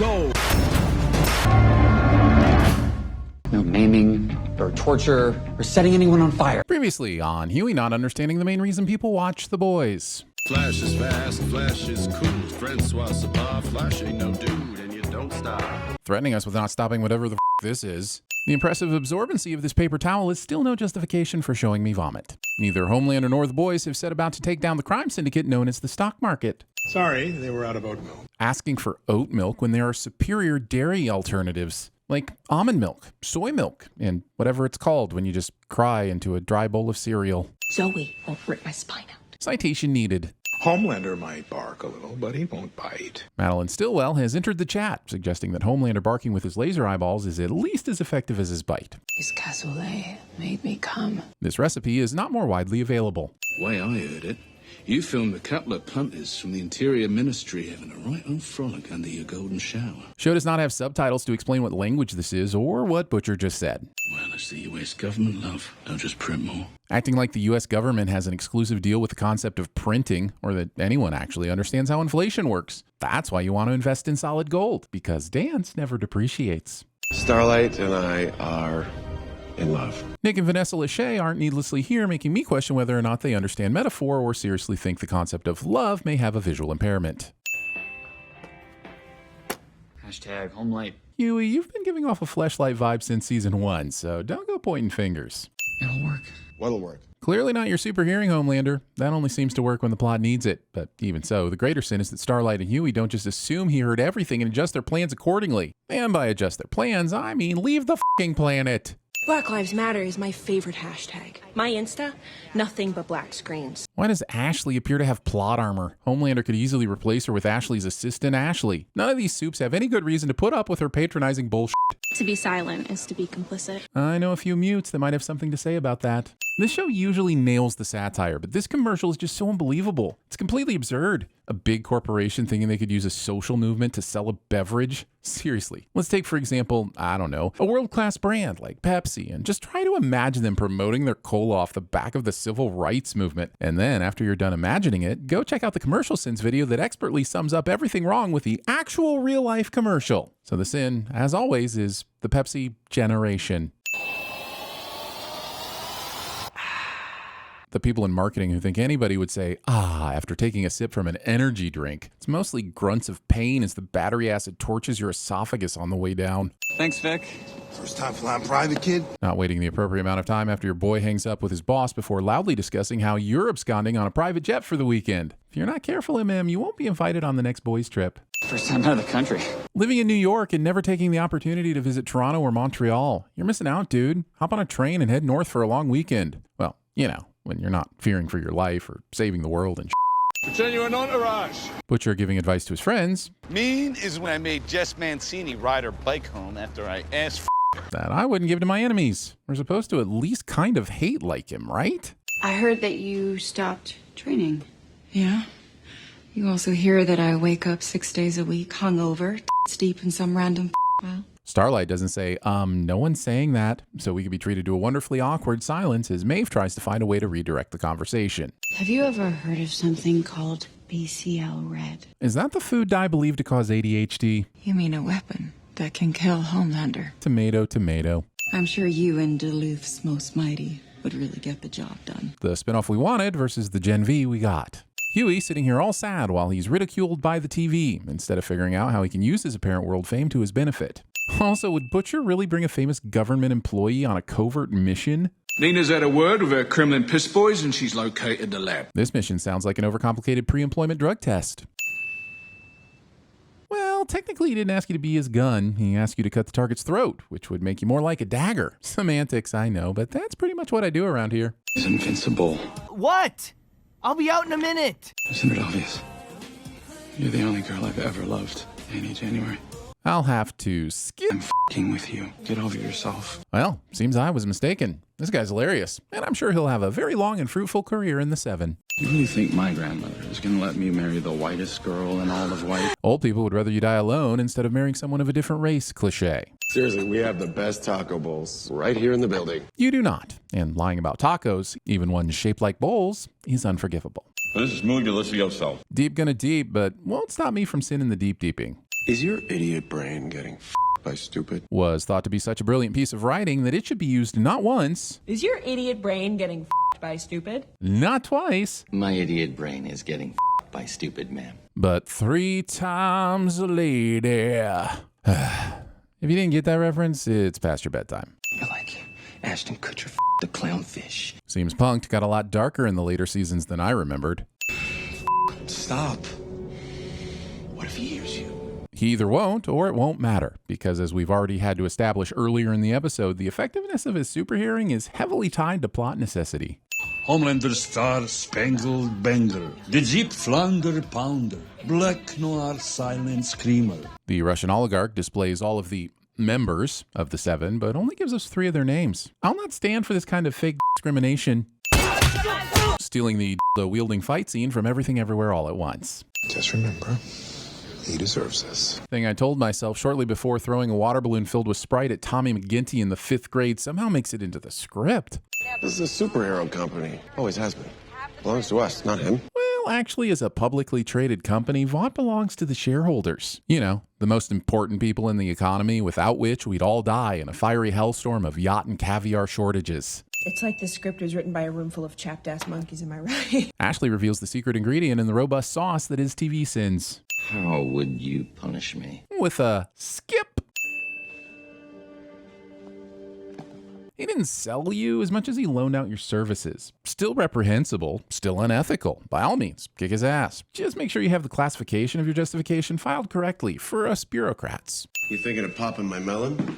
go. No maiming or torture or setting anyone on fire. Previously on Huey not understanding the main reason people watch The Boys. Flash is fast, Flash is cool. Francois apart, Flash ain't no dude, and you don't stop. Threatening us with not stopping whatever the this is. The impressive absorbency of this paper towel is still no justification for showing me vomit. Neither Homelander nor the boys have set about to take down the crime syndicate known as the stock market. Sorry, they were out of oat milk. Asking for oat milk when there are superior dairy alternatives, like almond milk, soy milk, and whatever it's called when you just cry into a dry bowl of cereal. Zoe will rip my spine out. Citation needed. Homelander might bark a little, but he won't bite. Madeline Stillwell has entered the chat, suggesting that Homelander barking with his laser eyeballs is at least as effective as his bite. His cassoulet made me come. This recipe is not more widely available. Way I heard it, you filmed a couple of punters from the Interior Ministry having a right old frolic under your golden shower. Show does not have subtitles to explain what language this is or what Butcher just said. Well, it's the US government, love. They'll just print more. Acting like the US government has an exclusive deal with the concept of printing, or that anyone actually understands how inflation works. That's why you want to invest in solid gold, because dance never depreciates. Starlight and I are in love. Nick and Vanessa Lachey aren't needlessly here, making me question whether or not they understand metaphor or seriously think the concept of love may have a visual impairment. Hashtag homelight. Huey, you've been giving off a Fleshlight vibe since season 1, so don't go pointing fingers. It'll work. What'll work? Clearly not your super hearing, Homelander. That only seems to work when the plot needs it. But even so, the greater sin is that Starlight and Huey don't just assume he heard everything and adjust their plans accordingly. And by adjust their plans, I mean leave the f***ing planet. Black Lives Matter is my favorite hashtag. My Insta, nothing but black screens. Why does Ashley appear to have plot armor? Homelander could easily replace her with Ashley's assistant, Ashley. None of these soups have any good reason to put up with her patronizing bullshit. To be silent is to be complicit. I know a few mutes that might have something to say about that. This show usually nails the satire, but this commercial is just so unbelievable. It's completely absurd. A big corporation thinking they could use a social movement to sell a beverage? Seriously. Let's take, for example, I don't know, a world-class brand like Pepsi, and just try to imagine them promoting their cola off the back of the civil rights movement. And then, after you're done imagining it, go check out the Consumerism video that expertly sums up everything wrong with the actual real-life commercial. So the sin, as always, is the Pepsi generation. The people in marketing who think anybody would say, after taking a sip from an energy drink. It's mostly grunts of pain as the battery acid torches your esophagus on the way down. Thanks, Vic. First time flying private, kid? Not waiting the appropriate amount of time after your boy hangs up with his boss before loudly discussing how you're absconding on a private jet for the weekend. If you're not careful, MM, you won't be invited on the next boys trip. First time out of the country. Living in New York and never taking the opportunity to visit Toronto or Montreal. You're missing out, dude. Hop on a train and head north for a long weekend. Well, you know, when you're not fearing for your life or saving the world and Pretend you're an entourage. Butcher giving advice to his friends. Mean is when I made Jess Mancini ride her bike home after I asked That I wouldn't give to my enemies. We're supposed to at least kind of hate like him, right? I heard that you stopped training. Yeah? You also hear that I wake up 6 days a week, hungover, deep in some random well. Starlight doesn't say, no one's saying that, so we could be treated to a wonderfully awkward silence as Maeve tries to find a way to redirect the conversation. Have you ever heard of something called BCL Red? Is that the food dye believed to cause ADHD? You mean a weapon that can kill Homelander? Tomato, tomato. I'm sure you and Duluth's Most Mighty would really get the job done. The spinoff we wanted versus the Gen V we got. Huey sitting here all sad while he's ridiculed by the TV, instead of figuring out how he can use his apparent world fame to his benefit. Also, would Butcher really bring a famous government employee on a covert mission? Nina's had a word with her Kremlin piss boys and she's located the lab. This mission sounds like an overcomplicated pre-employment drug test. Well, technically he didn't ask you to be his gun. He asked you to cut the target's throat, which would make you more like a dagger. Semantics, I know, but that's pretty much what I do around here. He's invincible. What? I'll be out in a minute. Isn't it obvious? You're the only girl I've ever loved. Any January. I'll have to skip. I'm f***ing with you. Get over yourself. Well, seems I was mistaken. This guy's hilarious, and I'm sure he'll have a very long and fruitful career in the 7. You really think my grandmother is going to let me marry the whitest girl in all of white? Old people would rather you die alone instead of marrying someone of a different race, cliché. Seriously, we have the best taco bowls right here in the building. You do not. And lying about tacos, even ones shaped like bowls, is unforgivable. This is muy delicioso. Deep gonna deep, but won't stop me from sinning the deep deeping. Is your idiot brain getting by stupid? Was thought to be such a brilliant piece of writing that it should be used not once, Is your idiot brain getting by stupid? not twice, My idiot brain is getting by stupid, ma'am. but 3 times a lady. If you didn't get that reference, it's past your bedtime. I like you. Ashton Kutcher the clownfish. Seems Punk'd got a lot darker in the later seasons than I remembered. Stop. What if he hears you? He either won't or it won't matter, because as we've already had to establish earlier in the episode, the effectiveness of his super hearing is heavily tied to plot necessity. Homelander Star Spangled Banger, the Jeep Flounder Pounder, Black Noir Silent Screamer. The Russian oligarch displays all of the members of the 7, but only gives us 3 of their names. I'll not stand for this kind of fake discrimination. Stealing the wielding fight scene from Everything Everywhere All at Once. Just remember, he deserves this. Thing I told myself shortly before throwing a water balloon filled with Sprite at Tommy McGinty in the 5th grade somehow makes it into the script. This is a superhero company. Always has been. Belongs to us, not him. Well, actually, as a publicly traded company, Vought belongs to the shareholders. You know, the most important people in the economy, without which we'd all die in a fiery hellstorm of yacht and caviar shortages. It's like the script was written by a room full of chapped-ass monkeys, am I right? Ashley reveals the secret ingredient in the robust sauce that is TVSins. How would you punish me? With a skip. He didn't sell you as much as he loaned out your services. Still reprehensible, still unethical. By all means, kick his ass. Just make sure you have the classification of your justification filed correctly for us bureaucrats. You thinking of popping my melon?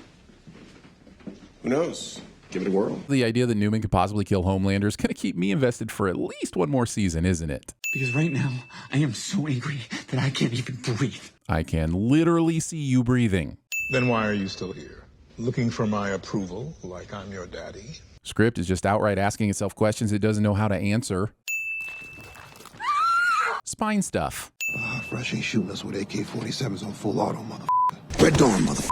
Who knows? Give it a whirl. The idea that Newman could possibly kill Homelander is going to keep me invested for at least one more season, isn't it? Because right now, I am so angry that I can't even breathe. I can literally see you breathing. Then why are you still here? Looking for my approval, like I'm your daddy? Script is just outright asking itself questions it doesn't know how to answer. Spine stuff. Fresh ain't shooting us with AK-47s on full auto, motherfucker. Red Dawn, motherfucker.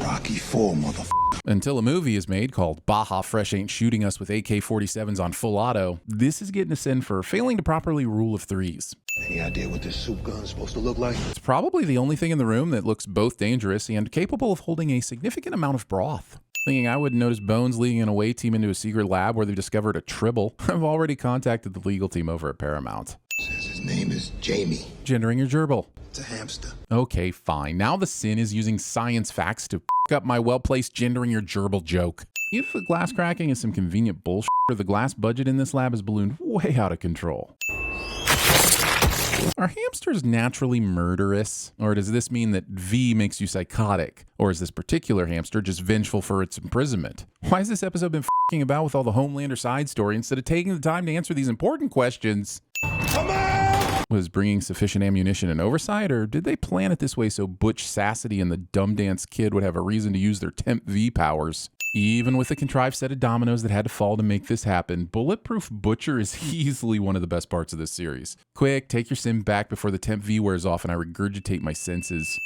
Rocky 4, motherfucker. Until a movie is made called Baja Fresh Ain't Shooting Us with AK-47s on Full Auto, this is getting us in for failing to properly rule of threes. Any idea what this soup gun's supposed to look like? It's probably the only thing in the room that looks both dangerous and capable of holding a significant amount of broth. Thinking I wouldn't notice Bones leading an away team into a secret lab where they've discovered a tribble, I've already contacted the legal team over at Paramount. Says his name is Jamie. Gendering your gerbil. It's a hamster. Okay, fine. Now the sin is using science facts to f*** up my well-placed gendering your gerbil joke. If the glass cracking is some convenient bullshit, the glass budget in this lab is ballooned way out of control. Are hamsters naturally murderous? Or does this mean that V makes you psychotic? Or is this particular hamster just vengeful for its imprisonment? Why has this episode been f***ing about with all the Homelander side story instead of taking the time to answer these important questions? Come on! Was bringing sufficient ammunition an oversight, or did they plan it this way so Butch Sassity and the Dumb Dance Kid would have a reason to use their Temp V powers? Even with the contrived set of dominoes that had to fall to make this happen, Bulletproof Butcher is easily one of the best parts of this series. Quick, take your sim back before the Temp V wears off and I regurgitate my senses.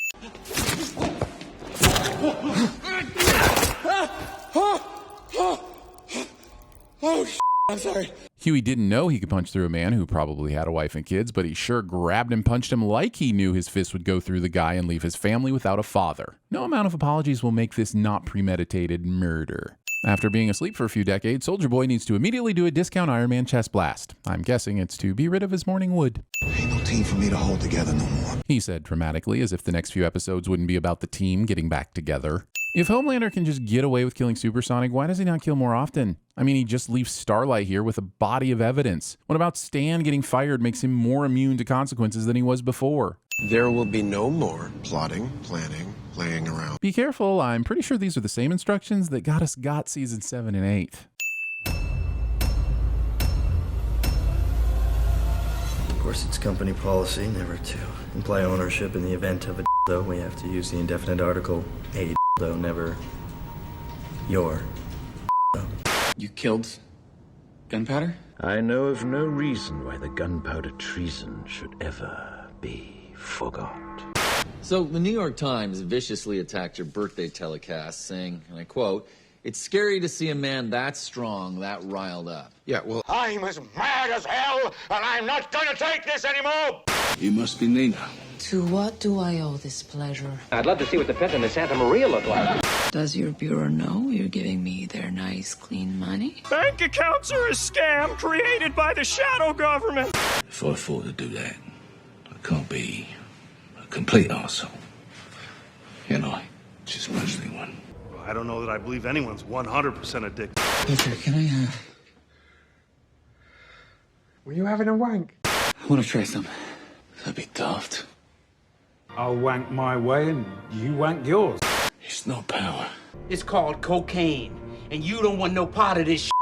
Oh, I'm sorry. Huey didn't know he could punch through a man who probably had a wife and kids, but he sure grabbed and punched him like he knew his fist would go through the guy and leave his family without a father. No amount of apologies will make this not premeditated murder. After being asleep for a few decades, Soldier Boy needs to immediately do a discount Iron Man chest blast. I'm guessing it's to be rid of his morning wood. Ain't no team for me to hold together no more. He said dramatically, as if the next few episodes wouldn't be about the team getting back together. If Homelander can just get away with killing Supersonic, why does he not kill more often? I mean, he just leaves Starlight here with a body of evidence. What about Stan getting fired makes him more immune to consequences than he was before? There will be no more plotting, planning, playing around. Be careful, I'm pretty sure these are the same instructions that got us GOT season 7 and 8. Of course, it's company policy never to imply ownership in the event of a though. We have to use the indefinite article a though, never your. You killed gunpowder? I know of no reason why the gunpowder treason should ever be forgot. So, the New York Times viciously attacked your birthday telecast, saying, and I quote, "It's scary to see a man that strong, that riled up." Yeah, well, I'm as mad as hell, and I'm not gonna take this anymore! You must be Nina. To what do I owe this pleasure? I'd love to see what the pet in the Santa Maria look like. Does your bureau know you're giving me their nice, clean money? Bank accounts are a scam created by the shadow government. If I afford to do that, I can't be a complete arsehole. You know, just mostly one. Well, I don't know that I believe anyone's 100% a dick. Peter, can I, Were you having a wank? I want to try some. That'd be daft. I'll wank my way and you wank yours. It's not power. It's called cocaine, and you don't want no part of this shit.